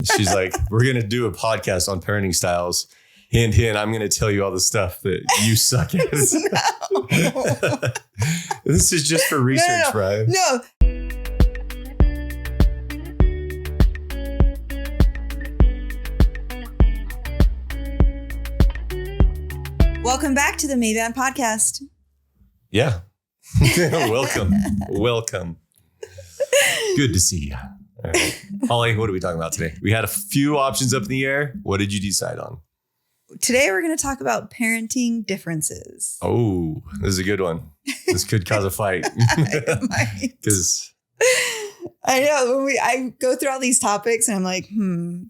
She's like, we're going to do a podcast on parenting styles. Hint, hint, I'm going to tell you all the stuff that you suck at. No. This is just for research, Bryan. No. Welcome back to the Maeband podcast. Yeah. Welcome. Good to see you. All right. Holly, what are we talking about today? We had a few options up in the air. What did you decide on? Today, we're going to talk about parenting differences. Oh, this is a good one. This could cause a fight. Because I know I go through all these topics and I'm like,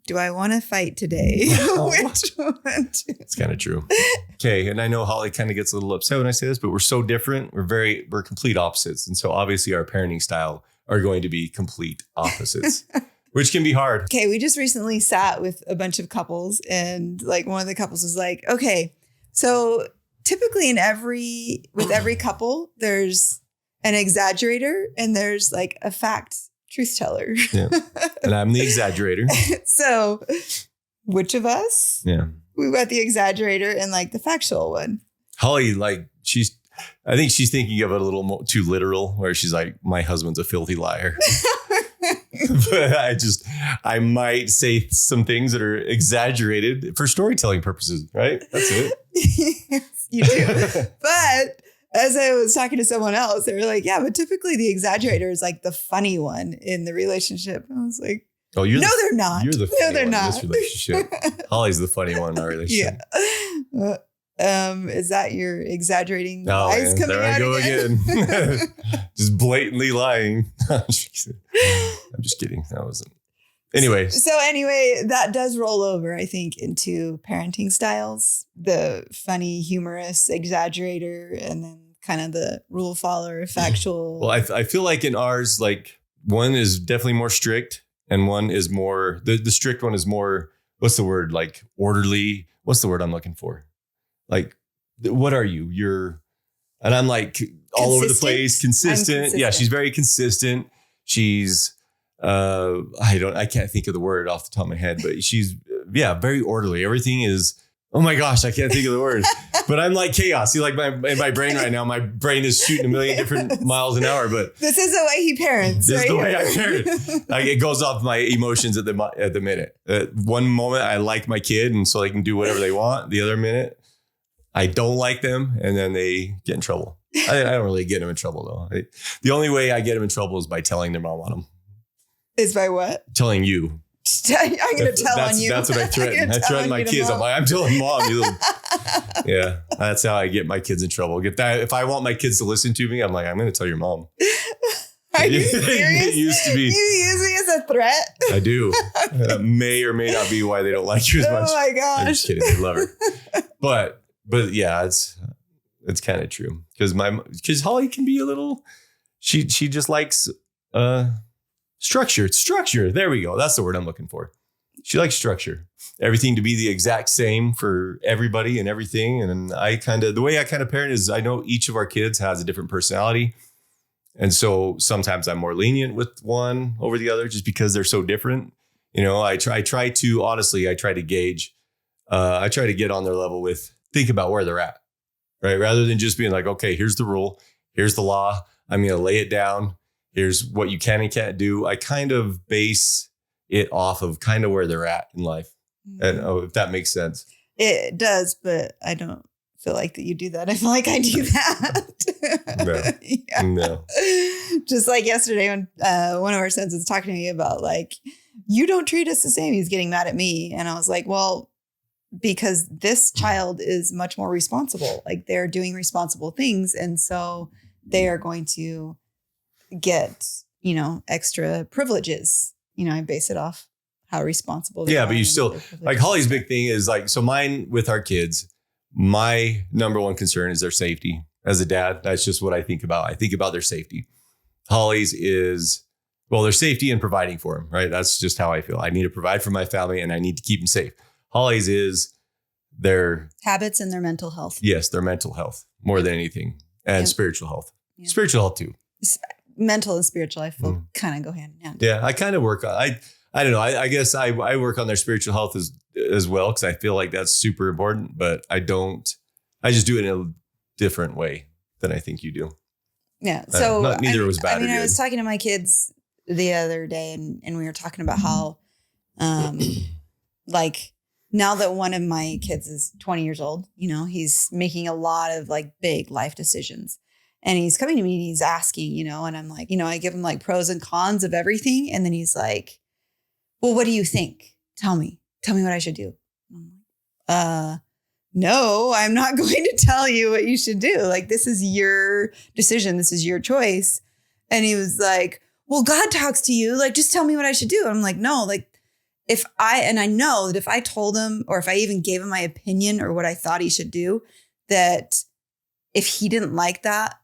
do I want to fight today? Which one? It's kind of true. Okay. And I know Holly kind of gets a little upset when I say this, but we're so different. We're complete opposites. And so obviously our parenting style are going to be complete opposites, which can be hard. Okay. We just recently sat with a bunch of couples and like one of the couples was like, okay, so typically with every couple, there's an exaggerator and there's like a fact truth teller. Yeah. And I'm the exaggerator. So which of us? Yeah. We got the exaggerator and like the factual one. Holly, I think she's thinking of it a little more too literal, where she's like, my husband's a filthy liar. But I might say some things that are exaggerated for storytelling purposes, right? That's it. Yes, you do. But as I was talking to someone else, they were like, yeah, but typically the exaggerator is like the funny one in the relationship. I was like, oh, they're not. You're the funny one in this relationship. Holly's the funny one in our relationship. Yeah. Is that your exaggerating lies coming out? There I go again. Just blatantly lying. I'm just kidding. That wasn't. Anyway. So anyway, that does roll over, I think, into parenting styles. The funny, humorous exaggerator, and then kind of the rule follower, factual. Well, I feel like in ours, like one is definitely more strict and one is more, the strict one is more, what's the word? Like orderly. What's the word I'm looking for? Like, what are you? And I'm like all over the place, consistent. Yeah, she's very consistent. She's, I can't think of the word off the top of my head, but she's, very orderly. Everything is, oh my gosh, I can't think of the word. But I'm like chaos. See, like in my brain right now, my brain is shooting a million different miles an hour. But this is the way he parents. This is the way I parent. Like, it goes off my emotions at the minute. One moment I like my kid, and so they can do whatever they want. The other minute, I don't like them, and then they get in trouble. I don't really get them in trouble, though. The only way I get them in trouble is by telling them I want them. Is by what? Telling you. I'm going to tell on you. That's what I threaten. I threaten my kids. I'm telling mom. Yeah, that's how I get my kids in trouble. If I want my kids to listen to me, I'm like, I'm going to tell your mom. Are you serious? It used to be. You use me as a threat? I do. That may or may not be why they don't like you as much. Oh my gosh. I'm just kidding. They love her. But yeah, it's kind of true because Holly can be a little. She just likes structure. Structure. There we go. That's the word I'm looking for. She likes structure. Everything to be the exact same for everybody and everything. And the way I kind of parent is I know each of our kids has a different personality. And so sometimes I'm more lenient with one over the other just because they're so different. You know, I try to gauge. I try to get on their level think about where they're at, right? Rather than just being like, okay, here's the rule. Here's the law. I'm going to lay it down. Here's what you can and can't do. I kind of base it off of kind of where they're at in life. And if that makes sense. It does, but I don't feel like that you do that. I feel like I do that. No. Just like yesterday when one of our sons was talking to me about like, you don't treat us the same. He's getting mad at me. And I was like, well, because this child is much more responsible. Like they're doing responsible things. And so they are going to get, extra privileges. I base it off how responsible they are. Yeah, but you still, like Holly's big thing is like, so mine with our kids, my number one concern is their safety. As a dad, that's just what I think about. I think about their safety. Holly's is, their safety and providing for them, right? That's just how I feel. I need to provide for my family and I need to keep them safe. Holly's is their habits and their mental health. Yes, their mental health more than anything, and spiritual health. Yeah. Spiritual health too. Mental and spiritual, I feel kind of go hand in hand. Yeah, I kind of work on. I don't know. I guess I work on their spiritual health as well, because I feel like that's super important, but I just do it in a different way than I think you do. Yeah. So neither was bad or good. I was talking to my kids the other day and we were talking about how, like now that one of my kids is 20 years old, he's making a lot of like big life decisions. And he's coming to me and he's asking, and I'm like, I give him like pros and cons of everything. And then he's like, well, what do you think? Tell me what I should do. No, I'm not going to tell you what you should do. Like, this is your decision. This is your choice. And he was like, well, God talks to you. Like, just tell me what I should do. And I'm like, no, like I know that if I told him, or if I even gave him my opinion or what I thought he should do, that if he didn't like that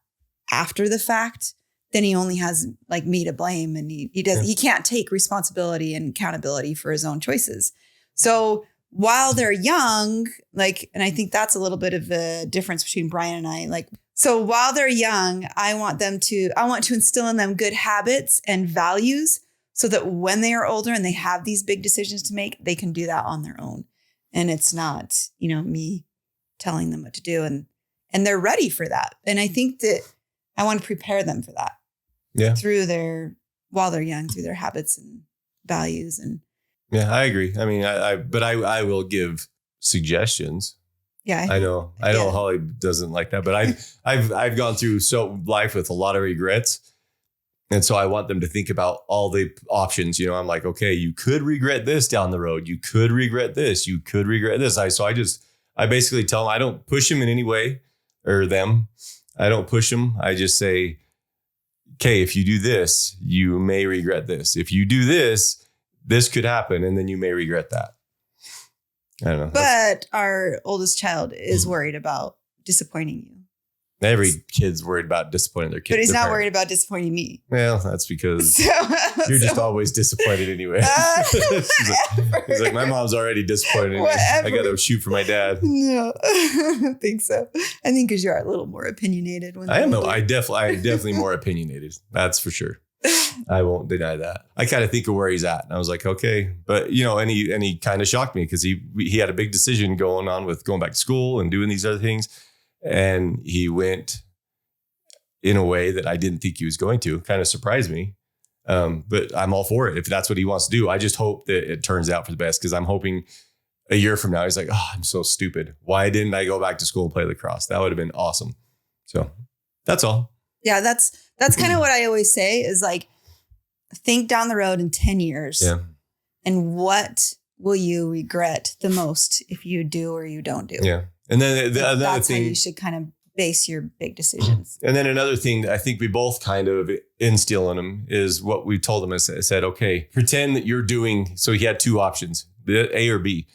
after the fact, then he only has like me to blame. And he can't take responsibility and accountability for his own choices. So while they're young, like, and I think that's a little bit of the difference between Bryan and I, like, so while they're young, I want to instill in them good habits and values so that when they are older and they have these big decisions to make, they can do that on their own. And it's not, me telling them what to do, and they're ready for that. And I think that I want to prepare them for that. Yeah. While they're young, through their habits and values. And yeah, I agree. I mean, I will give suggestions. Yeah. I know Holly doesn't like that, but I've gone through life with a lot of regrets. And so I want them to think about all the options. I'm like, okay, you could regret this down the road. You could regret this. You could regret this. I basically tell them, I don't push them in any way, or them. I don't push them. I just say, okay, if you do this, you may regret this. If you do this, this could happen, and then you may regret that. I don't know. But our oldest child is worried about disappointing you. Every kid's worried about disappointing their kid. But he's not worried about disappointing me. Well, that's because you're just always disappointed anyway. He's like, my mom's already disappointed in me. I got to shoot for my dad. No, I don't think so. I think because you're a little more opinionated. I'm definitely more opinionated. That's for sure. I won't deny that. I kind of think of where he's at. And I was like, okay. But, and he kind of shocked me because he had a big decision going on with going back to school and doing these other things. And he went in a way that I didn't think he was going to. Kind of surprised me. But I'm all for it if that's what he wants to do. I just hope that it turns out for the best, because I'm hoping a year from now, he's like, oh, I'm so stupid. Why didn't I go back to school and play lacrosse? That would have been awesome. So that's all. Yeah, that's kind of what I always say is like, think down the road in 10 years. Yeah. And what will you regret the most if you do or you don't do? Yeah. And then that's how you should kind of base your big decisions. And then another thing that I think we both kind of instill in him is what we told him. I said, okay, pretend that you're doing. So he had two options, A or B.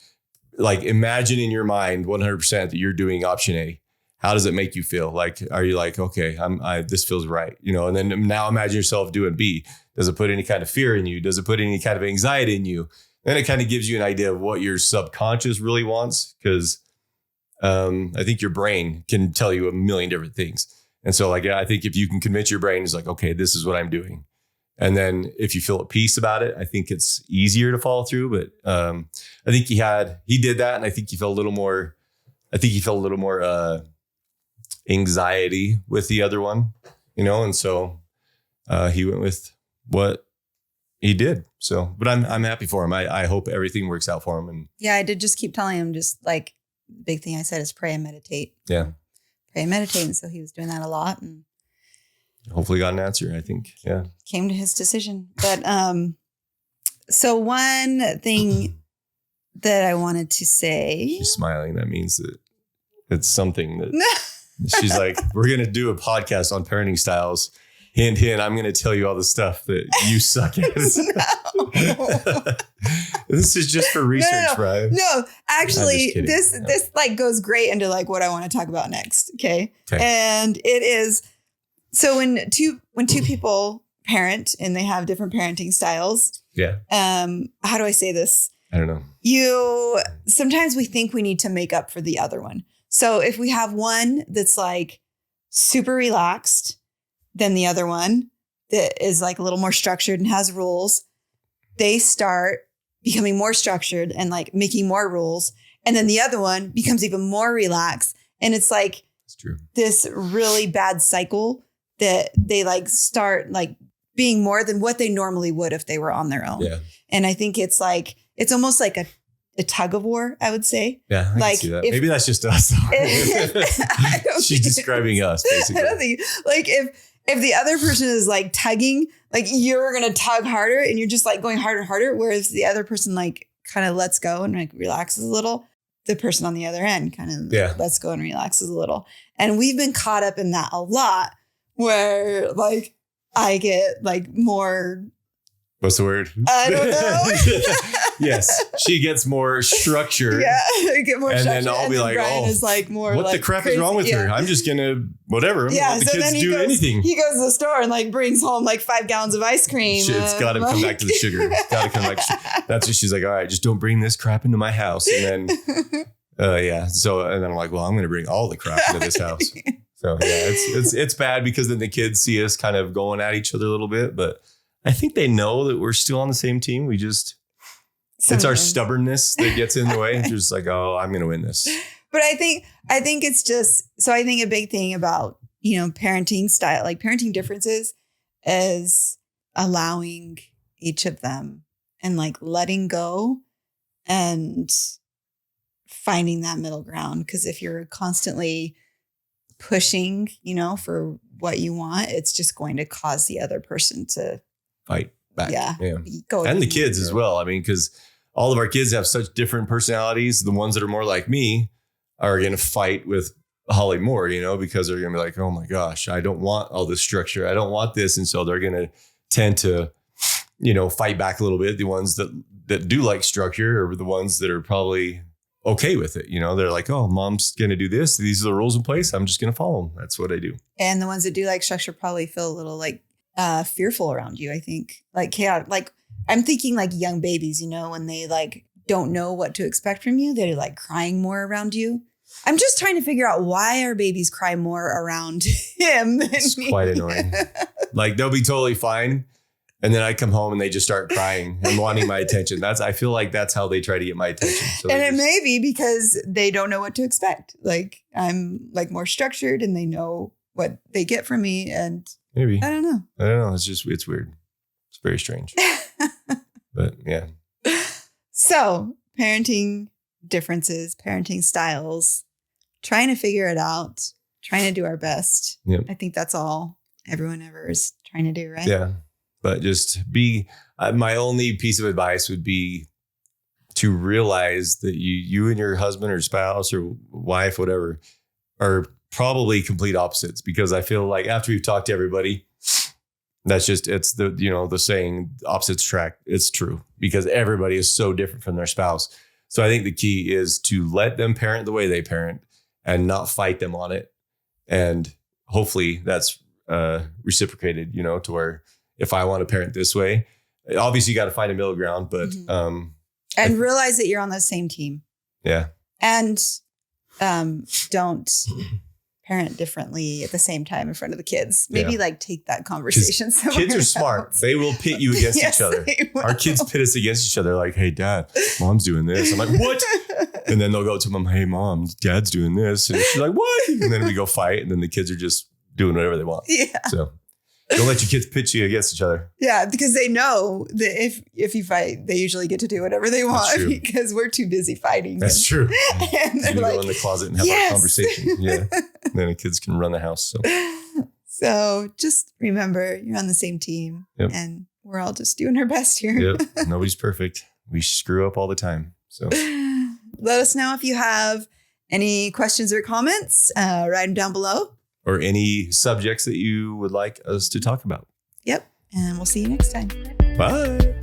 Like, imagine in your mind 100% that you're doing option A. How does it make you feel? Like, are you like, okay, this feels right, and then now imagine yourself doing B. Does it put any kind of fear in you? Does it put any kind of anxiety in you? Then it kind of gives you an idea of what your subconscious really wants, because I think your brain can tell you a million different things. And so like, I think if you can convince your brain, it's like, okay, this is what I'm doing. And then if you feel at peace about it, I think it's easier to follow through. But I think he did that. And I think he felt a little more, anxiety with the other one, and so he went with what he did. So, but I'm happy for him. I hope everything works out for him. And yeah, I did just keep telling him, just like, big thing I said is pray and meditate. Yeah. Pray and meditate. And so he was doing that a lot, and hopefully got an answer, I think. Yeah. Came to his decision. But so one thing that I wanted to say. She's smiling. That means that it's something that she's like, we're going to do a podcast on parenting styles. Hint, hint, I'm going to tell you all the stuff that you suck at. This is just for research, Brian. No, actually, this like goes great into like what I want to talk about next. Okay. And it is, so when two people parent and they have different parenting styles. Yeah. How do I say this? I don't know. Sometimes we think we need to make up for the other one. So if we have one that's like super relaxed, then the other one that is like a little more structured and has rules, they start becoming more structured and like making more rules. And then the other one becomes even more relaxed. And it's like this really bad cycle that they like start like being more than what they normally would if they were on their own. Yeah. And I think it's almost like a tug of war, I would say. Yeah, I like can see that. Maybe that's just us. She's describing us, basically. I don't think like if the other person is like tugging, like you're gonna tug harder and you're just like going harder and harder, whereas the other person like kind of lets go and like relaxes a little. The person on the other end kind of lets go and relaxes a little. And we've been caught up in that a lot, where like I get like more. What's the word? I don't know. Yes, she gets more structure. Yeah, I get more and structure. then I'll be like, Brian is like more what like the crap crazy. is wrong with her? I'm just gonna whatever. Yeah, let the so kids then do anything. He goes to the store and like brings home like 5 gallons of ice cream. It's got to come back to the sugar. It's got to come back. That's what she's like. All right, just don't bring this crap into my house. And then, So and then I'm like, well, I'm gonna bring all the crap into this house. So yeah, it's bad because then the kids see us kind of going at each other a little bit, but I think they know that we're still on the same team. We just, it's our stubbornness that gets in the way. It's just like, oh, I'm going to win this. But I think it's just, so I think a big thing about, parenting style, like parenting differences is allowing each of them and like letting go and finding that middle ground. Because if you're constantly pushing, for what you want, it's just going to cause the other person to fight back. Yeah. And the kids as well. I mean, because all of our kids have such different personalities. The ones that are more like me are going to fight with Holly more, because they're going to be like, oh my gosh, I don't want all this structure. I don't want this. And so they're going to tend to, fight back a little bit. The ones that do like structure are the ones that are probably okay with it. They're like, oh, mom's going to do this. These are the rules in place. I'm just going to follow them. That's what I do. And the ones that do like structure probably feel a little like fearful around you, I think. Like chaotic. Like I'm thinking like young babies, when they like don't know what to expect from you, they're like crying more around you. I'm just trying to figure out why our babies cry more around him than it's me. Quite annoying. Like they'll be totally fine. And then I come home and they just start crying and wanting my attention. I feel like that's how they try to get my attention. So and it may be because they don't know what to expect. Like I'm like more structured and they know what they get from me. And maybe. I don't know. It's weird. It's very strange. But yeah. So parenting differences, parenting styles, trying to figure it out, trying to do our best. Yep. I think that's all everyone ever is trying to do, right? Yeah. But just my only piece of advice would be to realize that you and your husband or spouse or wife, whatever, are probably complete opposites, because I feel like after we've talked to everybody, it's the saying, opposites attract. It's true, because everybody is so different from their spouse. So I think the key is to let them parent the way they parent and not fight them on it. And hopefully that's reciprocated, to where if I want to parent this way, obviously you got to find a middle ground, but and realize that you're on the same team. Yeah. And don't parent differently at the same time in front of the kids. Maybe like take that conversation somewhere. Kids are smart. They will pit you against each other. Our kids pit us against each other. Like, hey, dad, mom's doing this. I'm like, what? And then they'll go to mom, hey, mom, dad's doing this. And she's like, what? And then we go fight. And then the kids are just doing whatever they want. Yeah. So don't let your kids pitch you against each other. Yeah, because they know that if you fight, they usually get to do whatever they want, because we're too busy fighting. That's true. And we go in the closet and have our conversation. Yeah. And then the kids can run the house. So just remember, you're on the same team. Yep. And we're all just doing our best here. Yep. Nobody's perfect. We screw up all the time. So let us know if you have any questions or comments. Write them down below. Or any subjects that you would like us to talk about. Yep. And we'll see you next time. Bye.